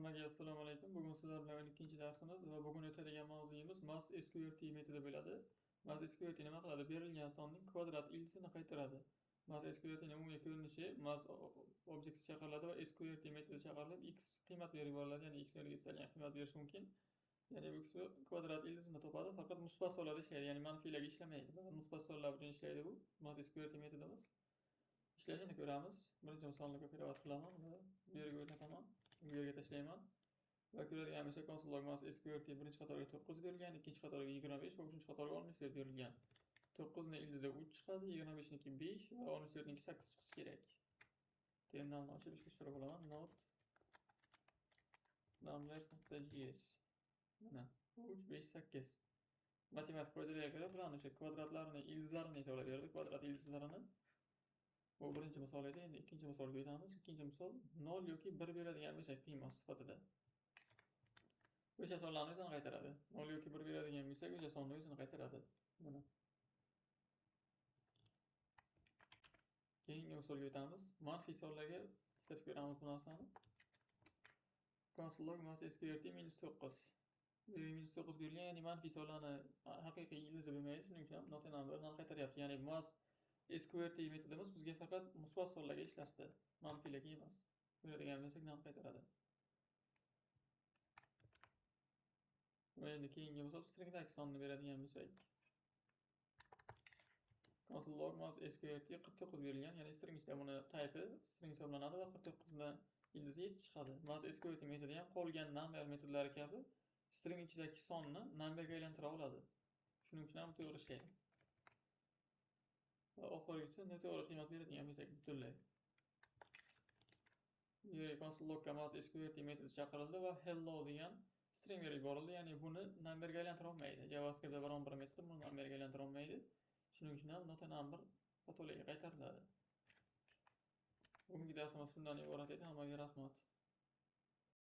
Hammaga assalomu alaykum. Bugun sizlar bilan 12-chi darsimiz va bugun o'tadigan mavzuyimiz mass_sqrt metodi bo'ladi. Mass_sqrt nima qiladi? Berilgan sonning kvadrat ildizini qaytaradi. Mass_sqrt ning umumiy ko'rinishi mass object chaqiriladi va sqrt metodi chaqirilib x qiymat berib yuboriladi, ya'ni x yerga istalgan qiymat berish mumkin. Ya'ni bu x kvadrat ildizini topadi, faqat musbat sonlarda ishlaydi, ya'ni manfiylarga ishlamaydi. Musbat sonlar bilan ishlaydi bu mass_sqrt metodimiz. İşlashini ko'ramiz. Birinchi misolni kopirovать qilaman va bu yerga o'rnataman. Bu yerga tashlayman. Va ko'radigan bo'lsak, console log mass_sqrt birinchi qatorga 9 berilgan, ikkinchi qatorga 25 va uchinchi qatorga 14 berilgan. 9 ni ildizda 3 chiqadi, 25 niki 5 va 14 niki 8 chiqishi kerak. Terminalni ochib ishga tushirib olaman. Node numbers.js. Mana 3 5 8. Matematik qoidalarga ko'ra bularni o'sha kvadratlarini, ildizlarini hisoblab berdi, kvadrat ildizlarini. Bu birinchi misol edi. Endi ikkinchi misolga o'tamiz. Ikkinchi misol 0 yoki 1 beradigan bo'lsak qiymat sifatida. O'sha sonlarni o'zini qaytaradi. 0 yoki 1 beradigan bo'lsak o'sha sonni o'zini qaytaradi. Mana. Keyingi misolga o'tamiz. Manfiy sonlarga ishlatib ko'ramiz bu narsani. Console log mass_sqrt -9. Bu -9 berilgan, ya'ni manfiy sonlarni haqiqiy ildizi bo'lmaydi. Shuning uchun ham not numberni qaytaryapti. Ya'ni mass_sqrt metodimiz bizga faqat musbat sonlarga ishlasdi, manfiylarga emas. Beradigan bo'lsak nam qaytaradi. Va endi keyingi misol stringdagi sonni beradigan bo'lsak. Console log mass_sqrt 49 berilgan, ya'ni string ichida buni type string hisoblanadi va 49 dan ildizi 7 chiqadi. Mass_sqrt metodi ham qolgan number metodlari kabi string ichidagi sonni numberga aylantira oladi. Shuning uchun ham to'g'ri ishlaydi. Va oxirgisi noto'g'ri qiymat beradigan bo'lsak butunlay. Yerga console log mass_sqrt metodi chaqirildi va hello degan string berib yuborildi, ya'ni buni numberga aylantira olmaydi. JavaScriptda biron bir metod buni numberga aylantira olmaydi. Shuning uchun ham not number patologiyaga qaytariladi. Bugungi darsimiz shundan iborat edi. Hammaga rahmat.